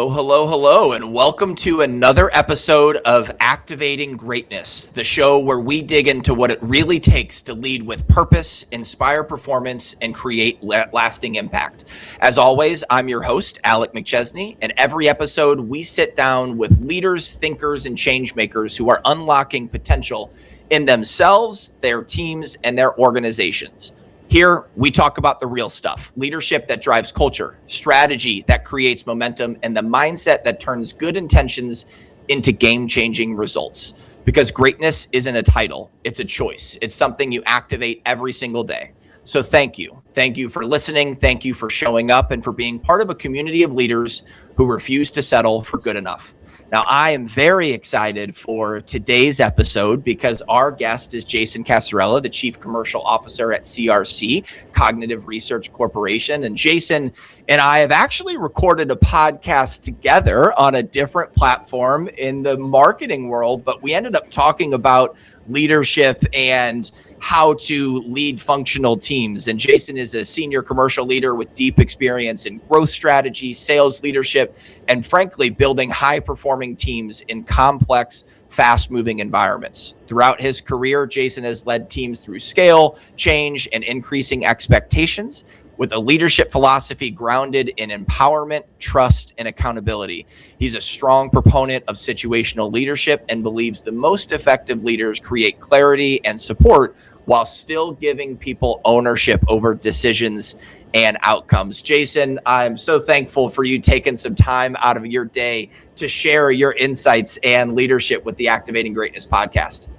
Hello, hello, hello, and welcome to another episode of Activating Greatness, the show where we dig into what it really takes to lead with purpose, inspire performance, and create lasting impact. As always, I'm your host, Alec McChesney, and every episode we sit down with leaders, thinkers, and change makers who are unlocking potential in themselves, their teams, and their organizations. Here, we talk about the real stuff, leadership that drives culture, strategy that creates momentum, and the mindset that turns good intentions into game-changing results. Because greatness isn't a title, it's a choice. It's something you activate every single day. So thank you. Thank you for listening. Thank you for showing up and for being part of a community of leaders who refuse to settle for good enough. Now, I am very excited for today's episode because our guest is Jason Casarella, the Chief Commercial Officer at CRC, Cognitive Research Corporation. And Jason and I have actually recorded a podcast together on a different platform in the marketing world, but we ended up talking about leadership and how to lead functional teams. And Jason is a senior commercial leader with deep experience in growth strategy, sales leadership, and frankly, building high-performing teams in complex, fast-moving environments. Throughout his career, Jason has led teams through scale, change, and increasing expectations with a leadership philosophy grounded in empowerment, trust, and accountability. He's a strong proponent of situational leadership and believes the most effective leaders create clarity and support while still giving people ownership over decisions and outcomes. Jason, I'm so thankful for you taking some time out of your day to share your insights and leadership with the Activating Greatness podcast.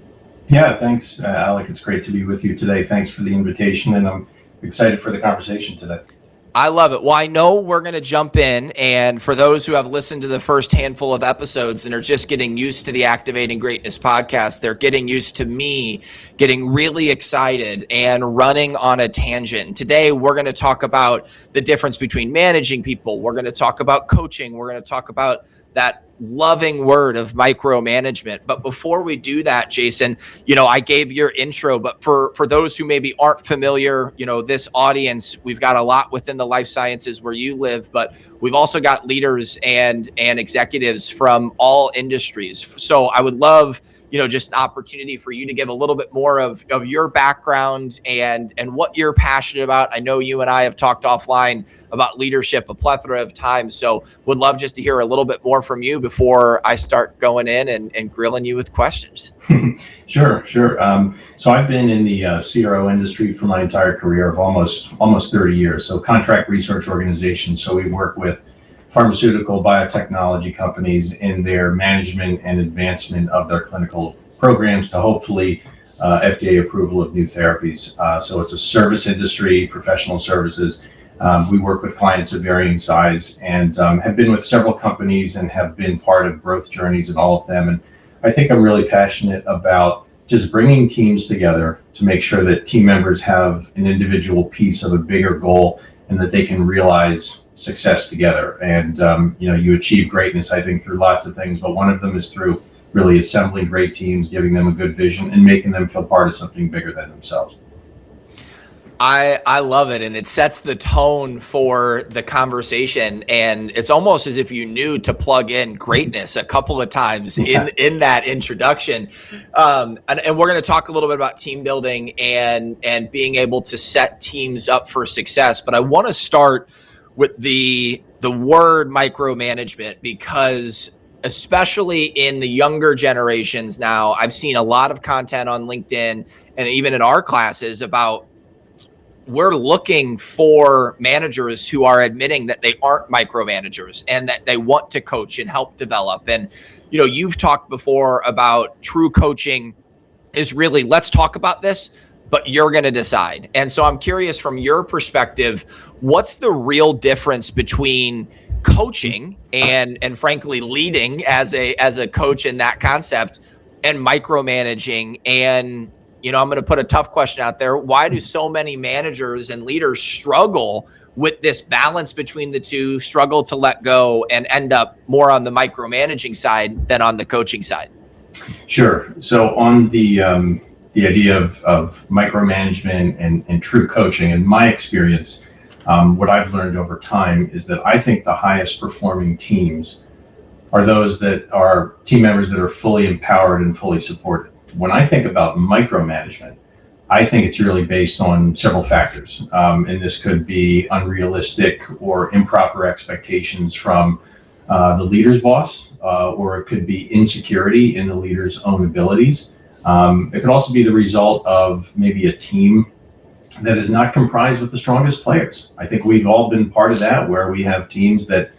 Yeah, thanks, Alec. It's great to be with you today. Thanks for the invitation, and I'm excited for the conversation today. I love it. Well, I know we're going to jump in, and for those who have listened to the first handful of episodes and are just getting used to the Activating Greatness podcast, they're getting used to me getting really excited and running on a tangent. Today, we're going to talk about the difference between managing people. We're going to talk about coaching. We're going to talk about that loving word of micromanagement. But before we do that, Jason, I gave your intro, but for those who maybe aren't familiar, this audience, we've got a lot within the life sciences where you live, but we've also got leaders and executives from all industries. So I would love, just an opportunity for you to give a little bit more of your background and what you're passionate about. I know you and I have talked offline about leadership a plethora of times, so would love just to hear a little bit more from you before I start going in and grilling you with questions. Sure. So I've been in the CRO industry for my entire career of almost 30 years. So contract research organizations. So we work with pharmaceutical biotechnology companies in their management and advancement of their clinical programs to hopefully FDA approval of new therapies. So it's a service industry, professional services. We work with clients of varying size and have been with several companies and have been part of growth journeys in all of them. And I think I'm really passionate about just bringing teams together to make sure that team members have an individual piece of a bigger goal and that they can realize success together. And, you achieve greatness, I think, through lots of things, but one of them is through really assembling great teams, giving them a good vision and making them feel part of something bigger than themselves. I love it. And it sets the tone for the conversation. And it's almost as if you knew to plug in greatness a couple of times in that introduction. And we're going to talk a little bit about team building and being able to set teams up for success. But I want to start with the word micromanagement, because especially in the younger generations now, I've seen a lot of content on LinkedIn and even in our classes about we're looking for managers who are admitting that they aren't micromanagers and that they want to coach and help develop. And, you've talked before about true coaching is really, let's talk about this, but you're going to decide. And so I'm curious from your perspective, what's the real difference between coaching and frankly leading as a coach in that concept and micromanaging? And I'm going to put a tough question out there. Why do so many managers and leaders struggle with this balance between the two, struggle to let go and end up more on the micromanaging side than on the coaching side? Sure. So on the idea of micromanagement and true coaching, in my experience, What I've learned over time is that I think the highest performing teams are those that are team members that are fully empowered and fully supported. When I think about micromanagement, I think it's really based on several factors. And this could be unrealistic or improper expectations from the leader's boss, or it could be insecurity in the leader's own abilities. It could also be the result of maybe a team that is not comprised with the strongest players. I think we've all been part of that, where we have teams that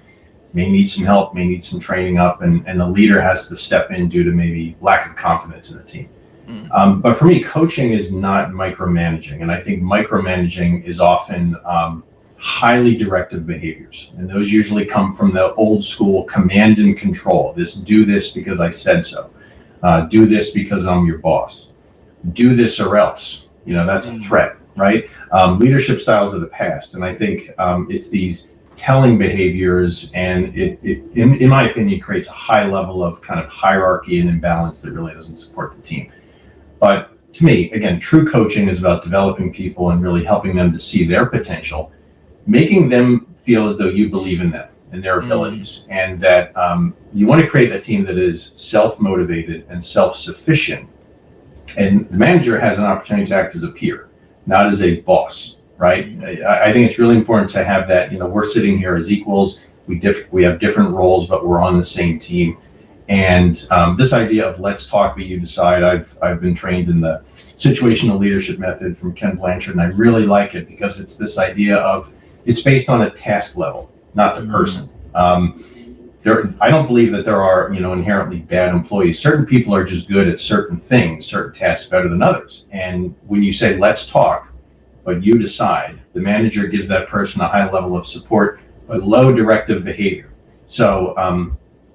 may need some help, may need some training up, and the leader has to step in due to maybe lack of confidence in the team. But for me, coaching is not micromanaging. And I think micromanaging is often highly directive behaviors. And those usually come from the old school command and control. Do this because I said so. Do this because I'm your boss. Do this or else. That's a threat, right? Leadership styles of the past. And I think it's these telling behaviors, and it in my opinion, creates a high level of kind of hierarchy and imbalance that really doesn't support the team. But to me, again, true coaching is about developing people and really helping them to see their potential, making them feel as though you believe in them and their abilities, and that you want to create a team that is self-motivated and self-sufficient. And the manager has an opportunity to act as a peer, not as a boss, right? I think it's really important to have that. We're sitting here as equals. We have different roles, but we're on the same team. And this idea of let's talk, but you decide. I've been trained in the situational leadership method from Ken Blanchard, and I really like it because it's this idea of it's based on a task level, not the person. I don't believe that there are inherently bad employees. Certain people are just good at certain things, certain tasks better than others. And when you say let's talk, but you decide, the manager gives that person a high level of support, but low directive behavior. So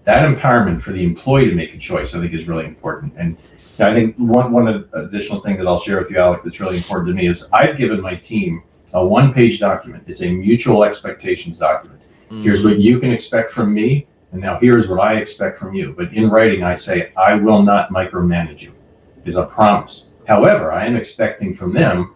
that empowerment for the employee to make a choice, I think, is really important. And I think one additional thing that I'll share with you, Alec, that's really important to me is I've given my team a one-page document. It's a mutual expectations document. Here's what you can expect from me, and now here's what I expect from you. But in writing, I say, I will not micromanage you, is a promise. However, I am expecting from them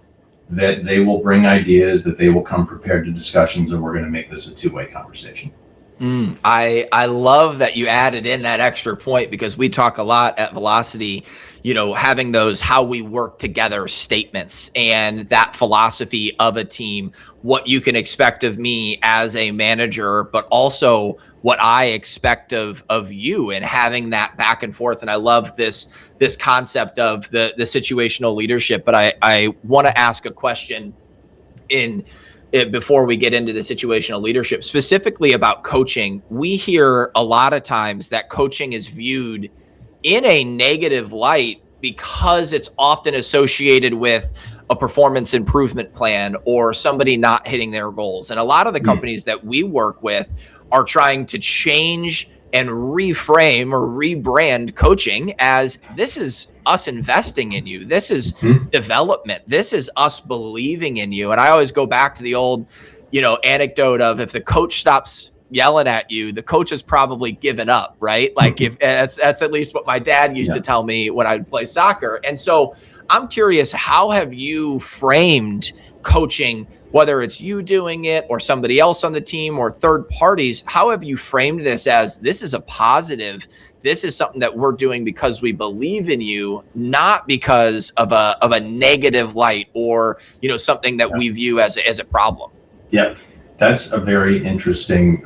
that they will bring ideas, that they will come prepared to discussions, and we're going to make this a two-way conversation. I love that you added in that extra point, because we talk a lot at Velocity, having those how we work together statements and that philosophy of a team, what you can expect of me as a manager, but also what I expect of you, and having that back and forth. And I love this concept of the situational leadership. But I want to ask a question before we get into the situational leadership, specifically about coaching. We hear a lot of times that coaching is viewed in a negative light because it's often associated with a performance improvement plan or somebody not hitting their goals. And a lot of the companies that we work with are trying to change and reframe or rebrand coaching as this is us investing in you. This is development. This is us believing in you. And I always go back to the old, anecdote of if the coach stops yelling at you, the coach has probably given up, right? Like if that's at least what my dad used to tell me when I would play soccer. And so I'm curious, how have you framed coaching, whether it's you doing it or somebody else on the team or third parties? How have you framed this as this is a positive? This is something that we're doing because we believe in you, not because of a negative light or something that we view as a problem. Yeah, that's a very interesting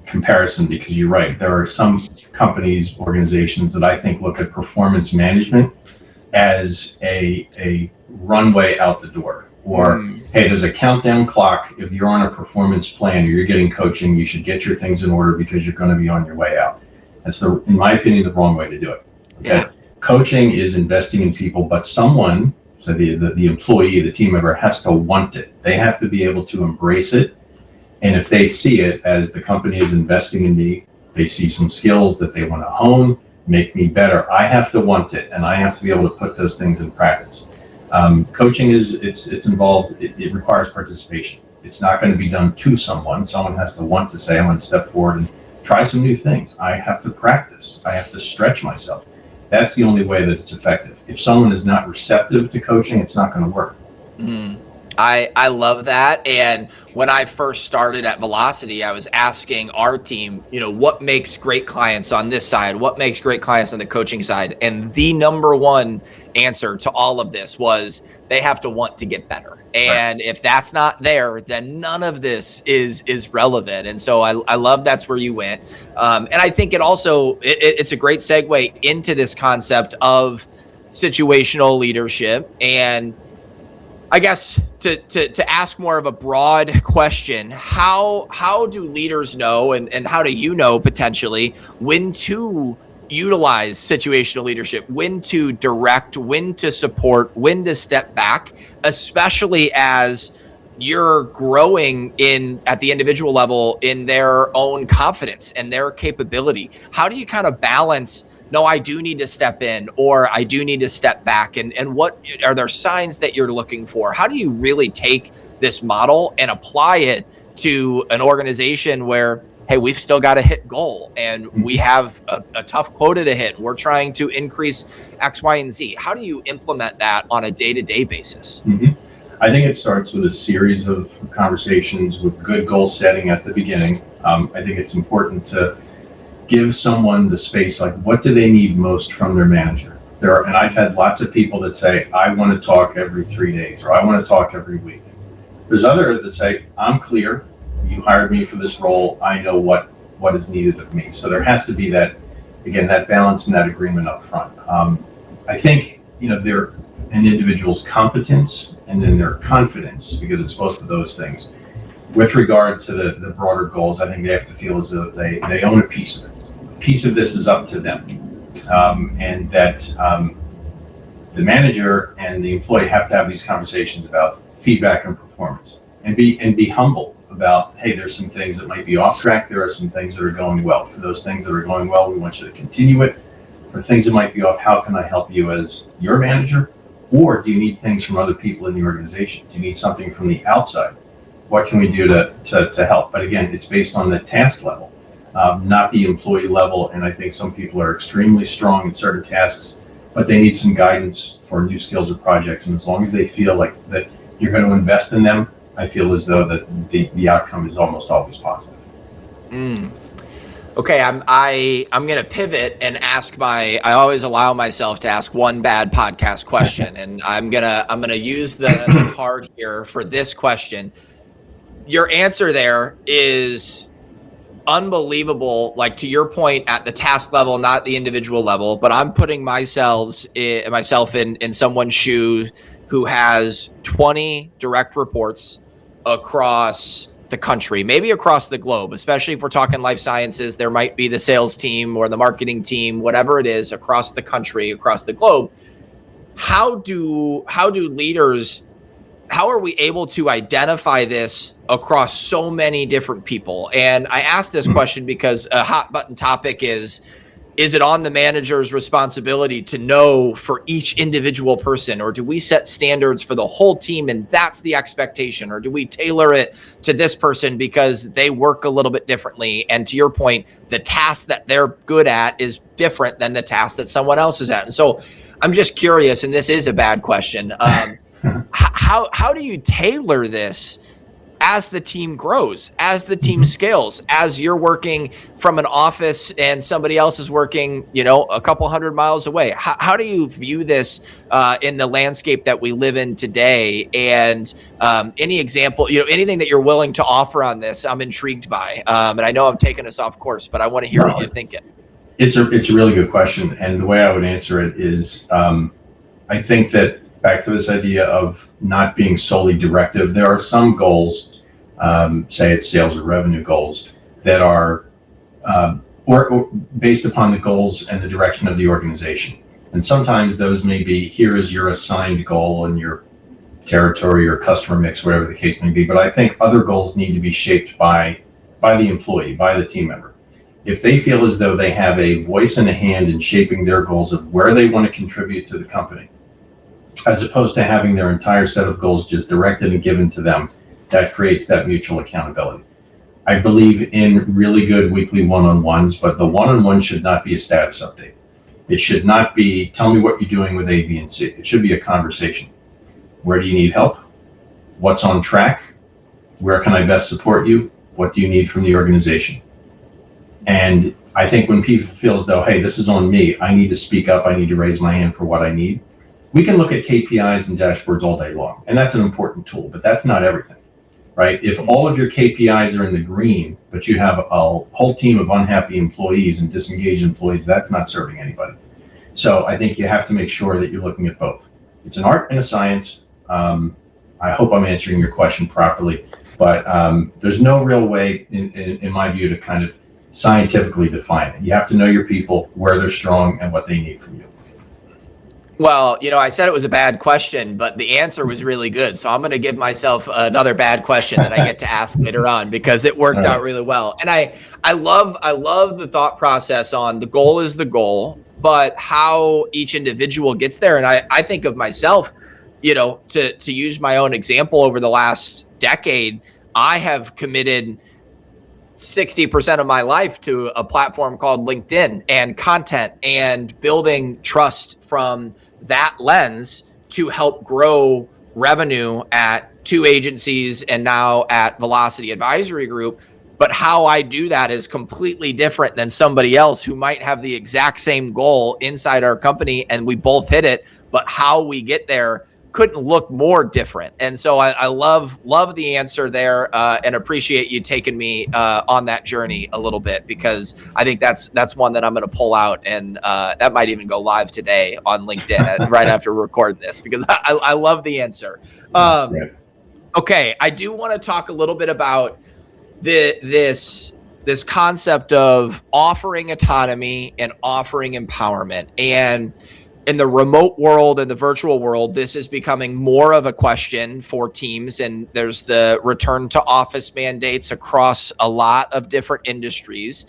comparison, because you're right. There are some companies, organizations that I think look at performance management as a runway out the door. Or, hey, there's a countdown clock. If you're on a performance plan or you're getting coaching, you should get your things in order because you're going to be on your way out. That's, in my opinion, the wrong way to do it. Okay? Yeah. Coaching is investing in people, but someone, so the employee, the team member, has to want it. They have to be able to embrace it. And if they see it as the company is investing in me, they see some skills that they want to hone, make me better. I have to want it, and I have to be able to put those things in practice. Coaching it's involved. It requires participation. It's not going to be done to someone. Someone has to want to say, I'm going to step forward and try some new things. I have to practice. I have to stretch myself. That's the only way that it's effective. If someone is not receptive to coaching, it's not going to work. I love that. And when I first started at Velocity, I was asking our team, what makes great clients on this side? What makes great clients on the coaching side? And the number one answer to all of this was they have to want to get better. And if that's not there, then none of this is relevant. And so I love that's where you went. And I think it's a great segue into this concept of situational leadership. And I guess to ask more of a broad question, how do leaders know and how do you know potentially when to utilize situational leadership, when to direct, when to support, when to step back, especially as you're growing at the individual level in their own confidence and their capability? How do you kind of balance, no, I do need to step in, or I do need to step back? And what are there signs that you're looking for? How do you really take this model and apply it to an organization where, hey, we've still got to hit goal and we have a tough quota to hit. We're trying to increase X, Y, and Z. How do you implement that on a day-to-day basis? Mm-hmm. I think it starts with a series of conversations with good goal setting at the beginning. I think it's important to give someone the space, like what do they need most from their manager? And I've had lots of people that say, I want to talk every 3 days, or I want to talk every week. There's others that say, I'm clear, you hired me for this role, I know what is needed of me. So there has to be that balance and that agreement up front. I think, they're an individual's competence and then their confidence, because it's both of those things. With regard to the broader goals, I think they have to feel as though they own a piece of it. A piece of this is up to them. And that the manager and the employee have to have these conversations about feedback and performance, and be humble about, hey, there's some things that might be off track. There are some things that are going well. For those things that are going well, we want you to continue it. For things that might be off, how can I help you as your manager? Or do you need things from other people in the organization? Do you need something from the outside? What can we do to help? But again, it's based on the task level, not the employee level. And I think some people are extremely strong in certain tasks, but they need some guidance for new skills or projects. And as long as they feel like that you're going to invest in them, I feel as though that the outcome is almost always positive. Okay, I'm going to pivot and I always allow myself to ask one bad podcast question, and I'm going to use the card here for this question. Your answer there is unbelievable, like to your point at the task level, not the individual level, but I'm putting myself in someone's shoes who has 20 direct reports across the country, maybe across the globe, especially if we're talking life sciences. There might be the sales team or the marketing team, whatever it is, across the country, across the globe. How are we able to identify this across so many different people? And I ask this question because a hot button topic is it on the manager's responsibility to know for each individual person, or do we set standards for the whole team and that's the expectation, or do we tailor it to this person because they work a little bit differently? And to your point, the task that they're good at is different than the task that someone else is at. And so I'm just curious, and this is a bad question, how do you tailor this as the team grows, as the team scales, as you're working from an office and somebody else is working, a couple 100 miles away? How do you view this in the landscape that we live in today? And any example, anything that you're willing to offer on this, I'm intrigued by. And I know I'm taking us off course, but I want to hear what you're thinking. It's a really good question. And the way I would answer it is, I think that back to this idea of not being solely directive, there are some goals, say it's sales or revenue goals, that are or based upon the goals and the direction of the organization. And sometimes those may be, here is your assigned goal in your territory or customer mix, whatever the case may be. But I think other goals need to be shaped by the employee, by the team member. If they feel as though they have a voice and a hand in shaping their goals of where they want to contribute to the company, as opposed to having their entire set of goals just directed and given to them, that creates that mutual accountability. I believe in really good weekly one-on-ones, but the one-on-one should not be a status update. It should not be, tell me what you're doing with A, B, and C. It should be a conversation. Where do you need help? what's on track, where can I best support you, what do you need from the organization. And I think when people feel as though, hey, this is on me, I need to speak up, I need to raise my hand for what I need, we can look at KPIs and dashboards all day long, and that's an important tool, but that's not everything, right? If all of your KPIs are in the green, but you have a whole team of unhappy employees and disengaged employees, that's not serving anybody. So I think you have to make sure that you're looking at both. It's an art and a science. I hope I'm answering your question properly, but there's no real way, in my view, to kind of scientifically define it. You have to know your people, where they're strong, and what they need from you. Well, I said it was a bad question, but the answer was really good. So I'm going to give myself another bad question that I get to ask later on, because it worked out really well. And I love the thought process on the goal is the goal, but how each individual gets there. And I think of myself, to use my own example, over the last decade, I have committed 60% of my life to a platform called LinkedIn and content and building trust from that lens to help grow revenue at 2 agencies and now at Velocity Advisory Group. But how I do that is completely different than somebody else who might have the exact same goal inside our company and we both hit it, but how we get there couldn't look more different. And so I love the answer there, and appreciate you taking me on that journey a little bit, because I think that's one that I'm going to pull out, and that might even go live today on LinkedIn right after recording this, because I love the answer. Okay, I do want to talk a little bit about this concept of offering autonomy and offering empowerment. And in the remote world and the virtual world, this is becoming more of a question for teams. And there's the return to office mandates across a lot of different industries.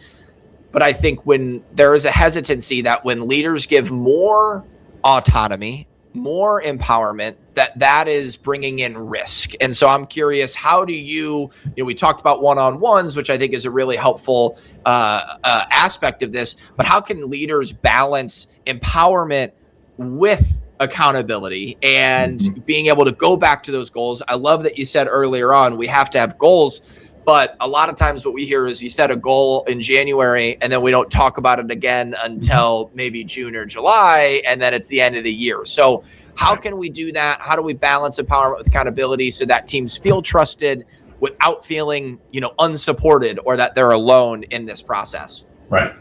But I think when there is a hesitancy that when leaders give more autonomy, more empowerment, that is bringing in risk. And so I'm curious, how do we talked about one-on-ones, which I think is a really helpful aspect of this, but how can leaders balance empowerment with accountability and being able to go back to those goals? I love that you said earlier on, we have to have goals, but a lot of times what we hear is you set a goal in January and then we don't talk about it again until maybe June or July, and then it's the end of the year. So how can we do that? How do we balance empowerment with accountability so that teams feel trusted without feeling, unsupported, or that they're alone in this process? Right.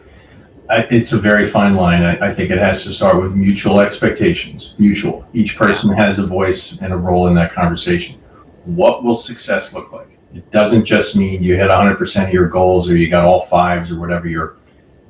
It's a very fine line. I think it has to start with mutual expectations. Mutual. Each person has a voice and a role in that conversation. What will success look like? It doesn't just mean you hit 100% of your goals, or you got all 5s, or whatever your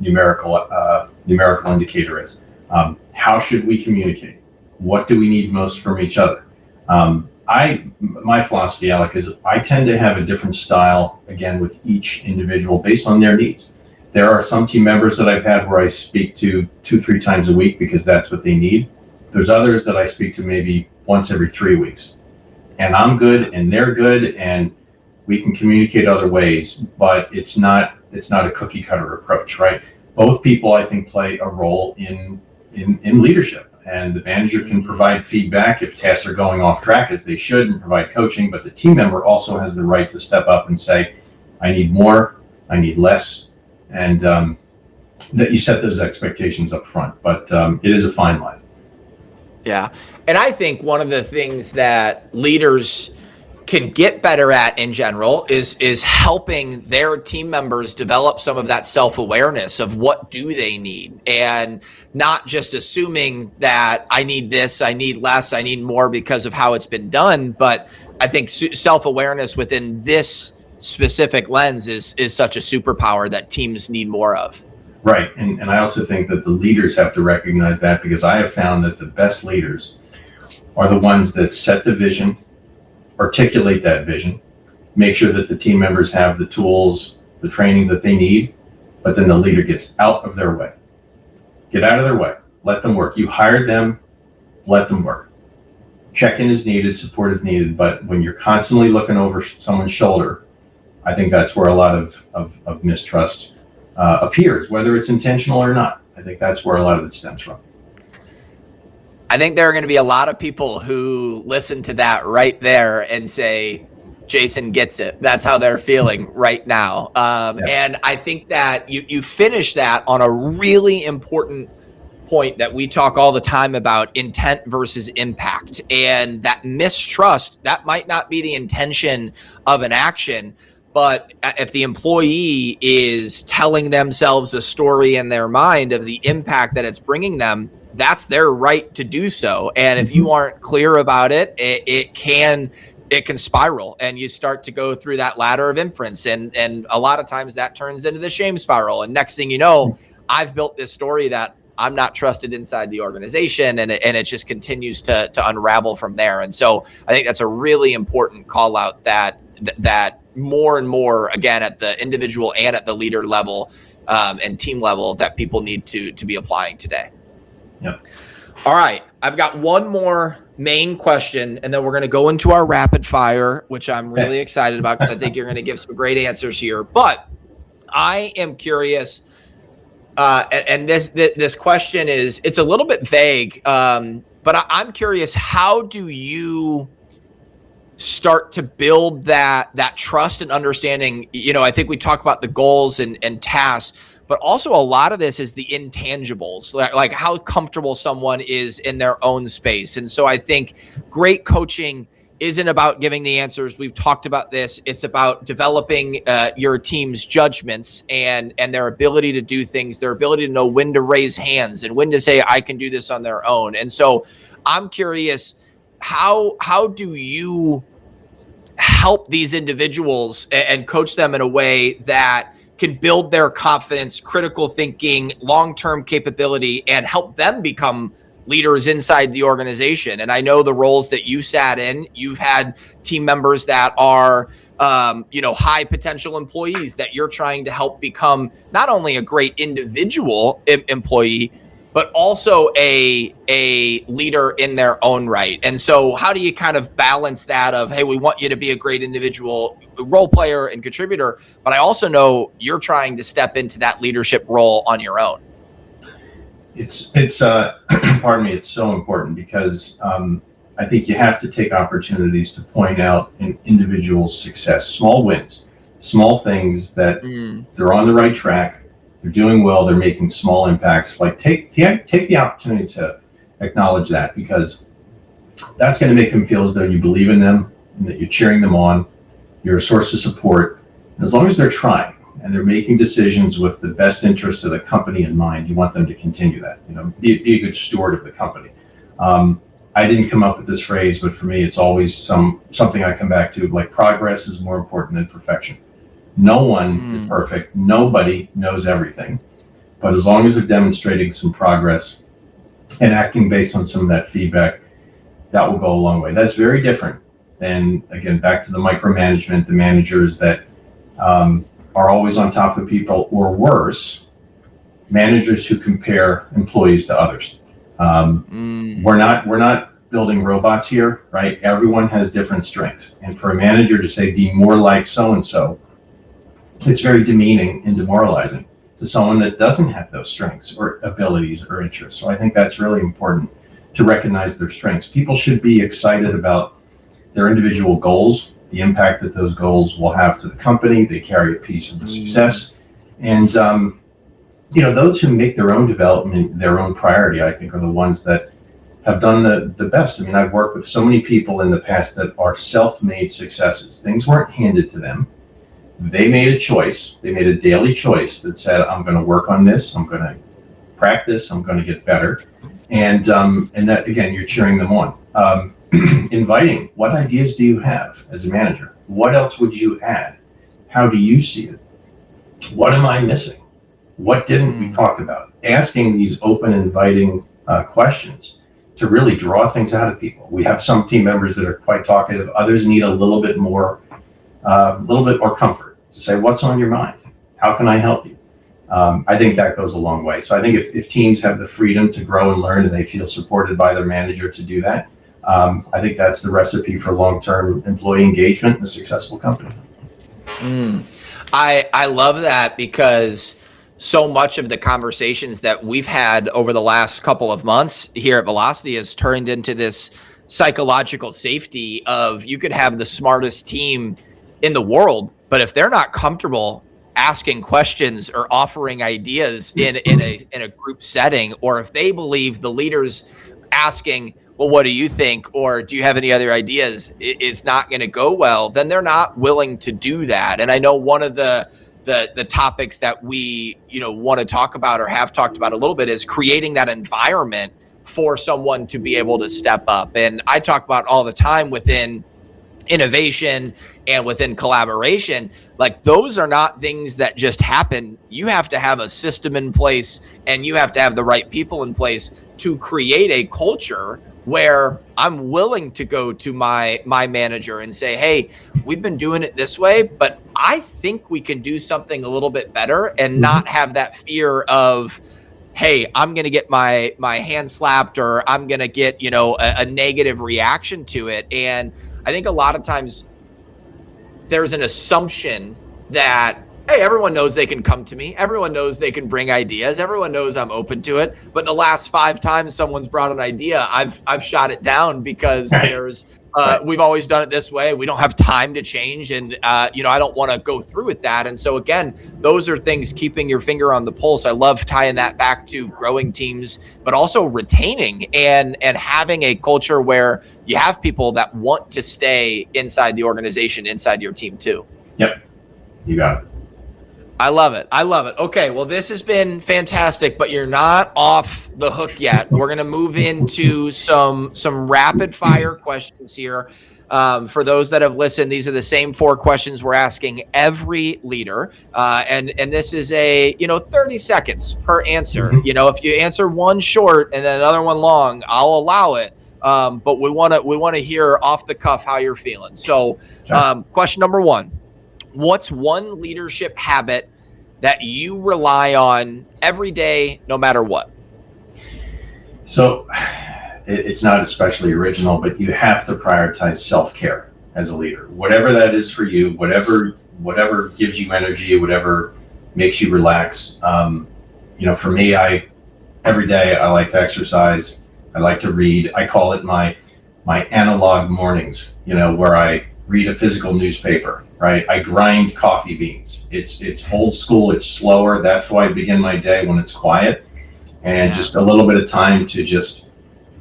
numerical indicator is. How should we communicate? What do we need most from each other? My philosophy, Alec, is I tend to have a different style, again, with each individual based on their needs. There are some team members that I've had where I speak to 2-3 times a week because that's what they need. There's others that I speak to maybe once every 3 weeks. And I'm good and they're good and we can communicate other ways, but it's not a cookie cutter approach, right? Both people, I think, play a role in leadership, and the manager can provide feedback if tasks are going off track as they should and provide coaching, but the team member also has the right to step up and say, I need more, I need less. And that you set those expectations up front, but it is a fine line. Yeah. And I think one of the things that leaders can get better at in general is helping their team members develop some of that self-awareness of what do they need, and not just assuming that I need this, I need less, I need more because of how it's been done. But I think self-awareness within this specific lens is such a superpower that teams need more of. Right. And I also think that the leaders have to recognize that, because I have found that the best leaders are the ones that set the vision, articulate that vision, make sure that the team members have the tools, the training that they need, but then the leader gets out of their way. Get out of their way. Let them work. You hired them, let them work. Check-in is needed, support is needed, but when you're constantly looking over someone's shoulder, I think that's where a lot of mistrust appears, whether it's intentional or not. I think that's where a lot of it stems from. I think there are going to be a lot of people who listen to that right there and say, Jason gets it. That's how they're feeling right now. And I think that you finish that on a really important point that we talk all the time about: intent versus impact. And that mistrust, that might not be the intention of an action, but if the employee is telling themselves a story in their mind of the impact that it's bringing them, that's their right to do so. And if you aren't clear about it, it can spiral, and you start to go through that ladder of inference, and a lot of times that turns into the shame spiral, and next thing you know, I've built this story that I'm not trusted inside the organization, and it just continues to unravel from there. And so I think that's a really important call out that more and more, again, at the individual and at the leader level and team level, that people need to be applying today. Yep. All right, I've got one more main question, and then we're going to go into our rapid fire, which I'm really excited about because I think you're going to give some great answers here. But I am curious, and this question it's a little bit vague, but I'm curious, how do you start to build that trust and understanding? I think we talk about the goals and tasks, but also a lot of this is the intangibles, like how comfortable someone is in their own space. And so I think great coaching isn't about giving the answers. We've talked about this. It's about developing your team's judgments and their ability to do things, their ability to know when to raise hands and when to say, I can do this on their own. And so I'm curious, how do you help these individuals and coach them in a way that can build their confidence, critical thinking, long-term capability, and help them become leaders inside the organization? And I know the roles that you sat in, you've had team members that are, high potential employees that you're trying to help become not only a great individual employee, but also a leader in their own right. And so how do you kind of balance that of, hey, we want you to be a great individual role player and contributor, but I also know you're trying to step into that leadership role on your own? It's pardon me, it's so important because I think you have to take opportunities to point out an individual's success, small wins, small things that they're on the right track, they're doing well, they're making small impacts. Like take the opportunity to acknowledge that, because that's going to make them feel as though you believe in them and that you're cheering them on, you're a source of support. And as long as they're trying and they're making decisions with the best interest of the company in mind, you want them to continue that. Be a good steward of the company. I didn't come up with this phrase, but for me, it's always something I come back to. Like, progress is more important than perfection. No one is perfect. Nobody knows everything. But as long as they're demonstrating some progress and acting based on some of that feedback, that will go a long way. That's very different than, again, back to the micromanagement, the managers that are always on top of people, or worse, managers who compare employees to others. We're not building robots here, right? Everyone has different strengths. And for a manager to say, be more like so-and-so, it's very demeaning and demoralizing to someone that doesn't have those strengths or abilities or interests. So I think that's really important, to recognize their strengths. People should be excited about their individual goals, the impact that those goals will have to the company. They carry a piece of the success. And, those who make their own development their own priority, I think, are the ones that have done the best. I mean, I've worked with so many people in the past that are self-made successes. Things weren't handed to them. They made a choice. They made a daily choice that said, I'm going to work on this. I'm going to practice. I'm going to get better. And that, again, you're cheering them on. Inviting, what ideas do you have as a manager? What else would you add? How do you see it? What am I missing? What didn't we talk about? Asking these open, inviting questions to really draw things out of people. We have some team members that are quite talkative. Others need a little bit more comfort to say, what's on your mind? How can I help you? I think that goes a long way. So I think if teams have the freedom to grow and learn, and they feel supported by their manager to do that, I think that's the recipe for long-term employee engagement and a successful company. I love that, because so much of the conversations that we've had over the last couple of months here at Velocity has turned into this psychological safety of you could have the smartest team in the world, but if they're not comfortable asking questions or offering ideas in a group setting, or if they believe the leaders asking, well, what do you think? Or do you have any other ideas? It's not going to go well. Then they're not willing to do that. And I know one of the topics that we, want to talk about or have talked about a little bit is creating that environment for someone to be able to step up. And I talk about all the time within innovation and within collaboration, like those are not things that just happen. You have to have a system in place and you have to have the right people in place to create a culture where I'm willing to go to my manager and say, hey, we've been doing it this way, but I think we can do something a little bit better, and not have that fear of, hey, I'm going to get my hand slapped, or I'm going to get, a negative reaction to it. And I think a lot of times there's an assumption that, hey, everyone knows they can come to me. Everyone knows they can bring ideas. Everyone knows I'm open to it. But the last 5 times someone's brought an idea, I've shot it down because there's we've always done it this way. We don't have time to change, and I don't want to go through with that. And so again, those are things, keeping your finger on the pulse. I love tying that back to growing teams, but also retaining and having a culture where you have people that want to stay inside the organization, inside your team too. Yep, you got it. I love it. Okay, well, this has been fantastic, but you're not off the hook yet. We're going to move into some rapid fire questions here. For those that have listened, these are the same 4 questions we're asking every leader. And this is a, 30 seconds per answer. If you answer one short and then another one long, I'll allow it. But we want to hear off the cuff how you're feeling. So, question number 1. What's one leadership habit that you rely on every day, no matter what? So it's not especially original, but you have to prioritize self-care as a leader, whatever that is for you, whatever gives you energy, whatever makes you relax. For me, every day I like to exercise. I like to read. I call it my analog mornings, where I read a physical newspaper. Right, I grind coffee beans. It's old school. It's slower. That's why I begin my day when it's quiet, and just a little bit of time to just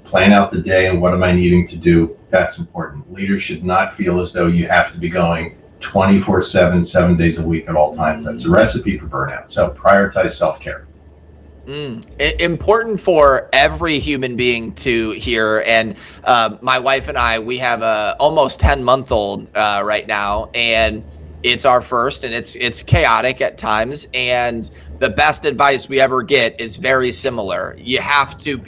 plan out the day and what am I needing to do. That's important. Leaders should not feel as though you have to be going 24/7, 7 days a week at all times. That's a recipe for burnout. So prioritize self-care. Important for every human being to hear. And my wife and I, we have a almost 10-month-old right now, and it's our first, and it's chaotic at times. And the best advice we ever get is very similar. You have to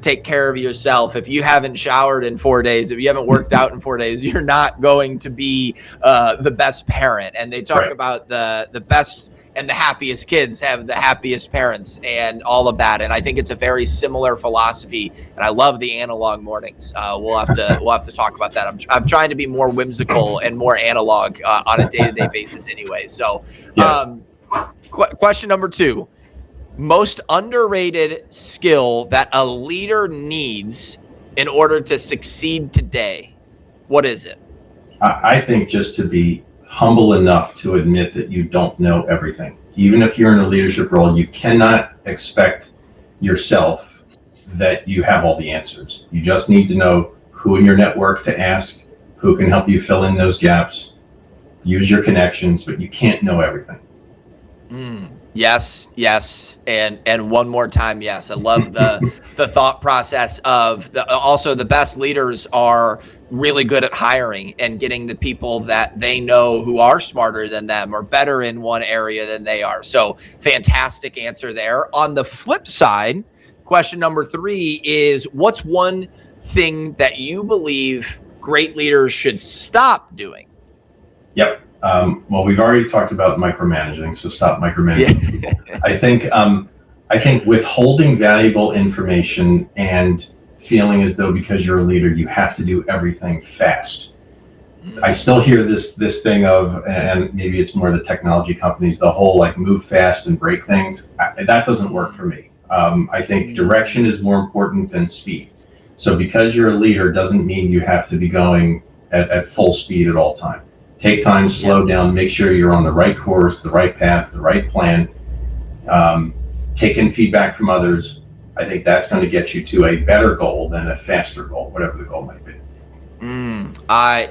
take care of yourself. If you haven't showered in 4 days, if you haven't worked out in 4 days, you're not going to be the best parent. And they talk about the best and the happiest kids have the happiest parents and all of that. And I think it's a very similar philosophy. And I love the analog mornings. We'll have to talk about that. I'm trying to be more whimsical and more analog on a day-to-day basis anyway. So question number 2, most underrated skill that a leader needs in order to succeed today. What is it? I think just to be humble enough to admit that you don't know everything. Even if you're in a leadership role, you cannot expect yourself that you have all the answers. You just need to know who in your network to ask, who can help you fill in those gaps, use your connections, but you can't know everything. Yes. And one more time, yes. I love the thought process of also the best leaders are really good at hiring and getting the people that they know who are smarter than them or better in one area than they are. So fantastic answer there. On the flip side, question number 3 is, what's one thing that you believe great leaders should stop doing? Yep. Well, we've already talked about micromanaging, so stop micromanaging. Yeah. I think withholding valuable information and feeling as though because you're a leader, you have to do everything fast I still hear this thing of, and maybe it's more the technology companies, the whole like move fast and break things. That doesn't work for me. I think direction is more important than speed. So because you're a leader doesn't mean you have to be going at full speed at all time. Take time, slow down, make sure you're on the right course, the right path, the right plan. Take in feedback from others. I think that's going to get you to a better goal than a faster goal, whatever the goal might be.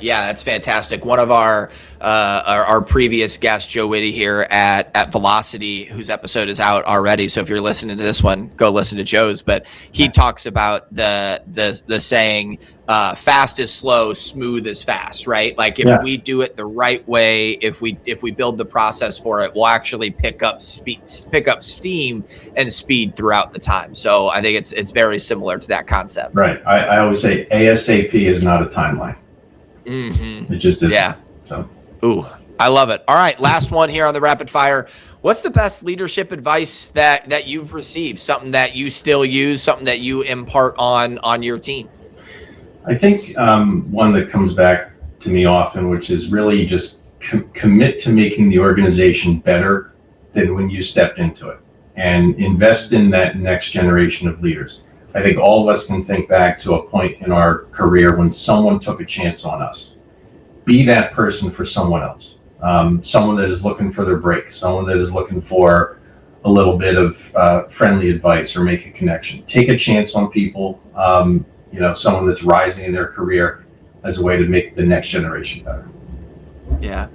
Yeah, that's fantastic. One of our previous guests, Joe Whitty here at Velocity, whose episode is out already. So if you're listening to this one, go listen to Joe's. But he talks about the saying, fast is slow, smooth is fast, right? Like if we do it the right way, if we build the process for it, we'll actually pick up steam and speed throughout the time. So I think it's very similar to that concept. Right. I always say ASAP is not a timeline. It just isn't. Yeah. So. Ooh, I love it. All right, last one here on the rapid fire. What's the best leadership advice that you've received? Something that you still use, something that you impart on your team? I think one that comes back to me often, which is really just commit to making the organization better than when you stepped into it, and invest in that next generation of leaders. I think all of us can think back to a point in our career when someone took a chance on us. Be that person for someone else. Someone that is looking for their break, someone that is looking for a little bit of friendly advice or make a connection. Take a chance on people, someone that's rising in their career as a way to make the next generation better. Yeah.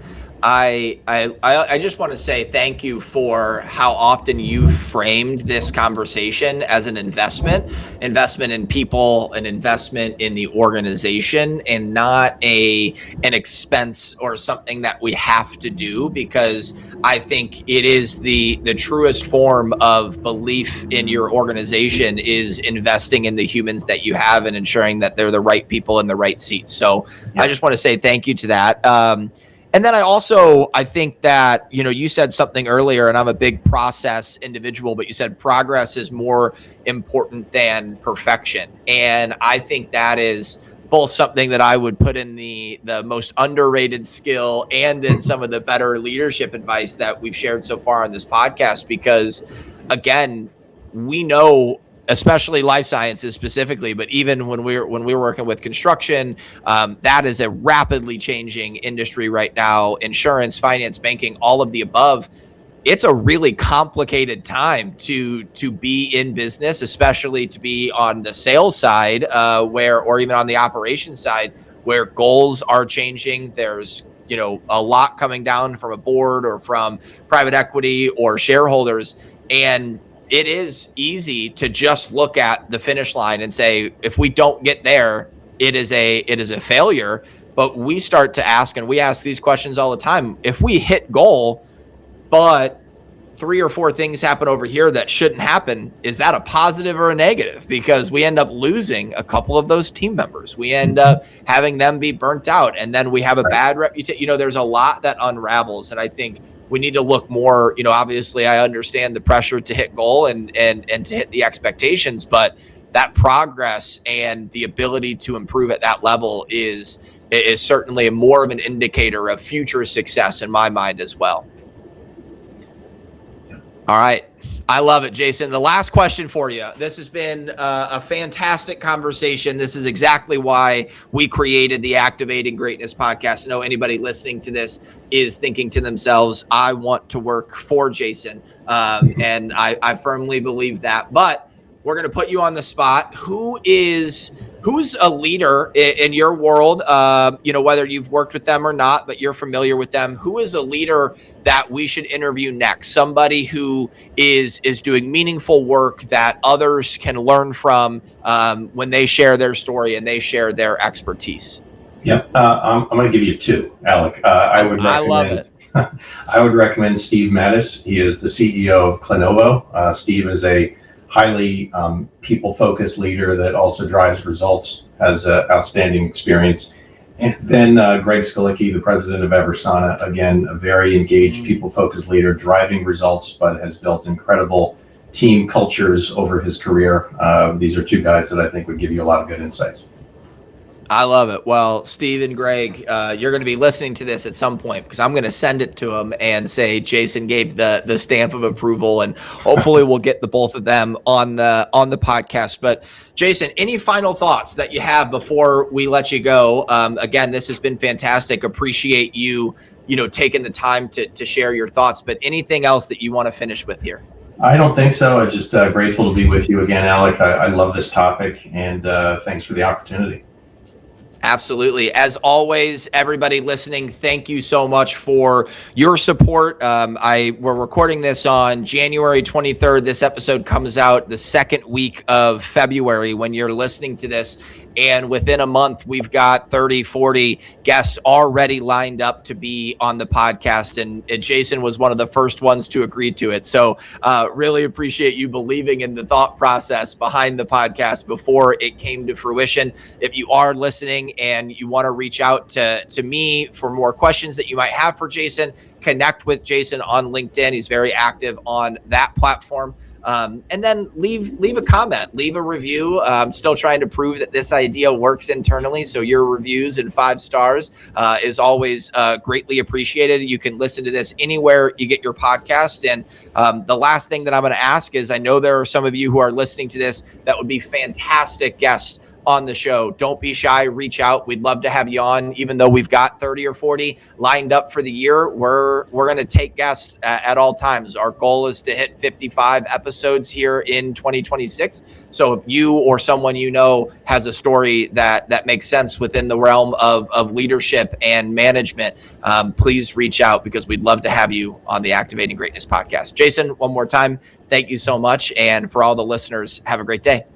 I just want to say thank you for how often you framed this conversation as an investment in people, an investment in the organization, and not an expense or something that we have to do, because I think it is the truest form of belief in your organization is investing in the humans that you have and ensuring that they're the right people in the right seats. So I just want to say thank you to that. And then I think that, you said something earlier, and I'm a big process individual, but you said progress is more important than perfection. And I think that is both something that I would put in the most underrated skill and in some of the better leadership advice that we've shared so far on this podcast, because again, we know, especially life sciences specifically, but even when we're working with construction, that is a rapidly changing industry right now. Insurance, finance, banking, all of the above. It's a really complicated time to be in business, especially to be on the sales side, or even on the operations side, where goals are changing. There's a lot coming down from a board or from private equity or shareholders, and it is easy to just look at the finish line and say, if we don't get there, it is a failure. But we start to ask, and we ask these questions all the time. If we hit goal, but 3 or 4 things happen over here that shouldn't happen, is that a positive or a negative? Because we end up losing a couple of those team members. We end up having them be burnt out, and then we have a bad reputation. There's a lot that unravels, and I think we need to look more, obviously I understand the pressure to hit goal and to hit the expectations, but that progress and the ability to improve at that level is certainly more of an indicator of future success in my mind as well. All right. I love it, Jason. The last question for you. This has been a fantastic conversation. This is exactly why we created the Activating Greatness podcast. I know anybody listening to this is thinking to themselves, I want to work for Jason. And I firmly believe that. But we're going to put you on the spot. Who's a leader in your world, whether you've worked with them or not, but you're familiar with them? Who is a leader that we should interview next? Somebody who is doing meaningful work that others can learn from when they share their story and they share their expertise. Yep. I'm going to give you 2, Alec. I love it. I would recommend Steve Mattis. He is the CEO of Clinovo. Steve is a highly people-focused leader that also drives results, has outstanding experience. And then Greg Skolicki, the president of Eversana, again, a very engaged, people-focused leader, driving results, but has built incredible team cultures over his career. These are 2 guys that I think would give you a lot of good insights. I love it. Well, Steve and Greg, you're going to be listening to this at some point because I'm going to send it to them and say Jason gave the stamp of approval, and hopefully we'll get the both of them on the podcast. But Jason, any final thoughts that you have before we let you go? Again, this has been fantastic. Appreciate you taking the time to share your thoughts. But anything else that you want to finish with here? I don't think so. I'm just grateful to be with you again, Alec. I love this topic, and thanks for the opportunity. Absolutely. As always, everybody listening, thank you so much for your support. We're recording this on January 23rd. This episode comes out the second week of February when you're listening to this. And within a month, we've got 30, 40 guests already lined up to be on the podcast. And Jason was one of the first ones to agree to it. So really appreciate you believing in the thought process behind the podcast before it came to fruition. If you are listening and you want to reach out to me for more questions that you might have for Jason, connect with Jason on LinkedIn. He's very active on that platform. And then leave a comment, leave a review. I'm still trying to prove that this idea works internally. So your reviews and 5 stars is always greatly appreciated. You can listen to this anywhere you get your podcast. And the last thing that I'm going to ask is, I know there are some of you who are listening to this that would be fantastic guests on the show. Don't be shy, reach out. We'd love to have you on. Even though we've got 30 or 40 lined up for the year, we're going to take guests at all times. Our goal is to hit 55 episodes here in 2026. So if you or someone you know has a story that makes sense within the realm of leadership and management, please reach out, because we'd love to have you on the Activating Greatness podcast. Jason, one more time, thank you so much. And for all the listeners, have a great day.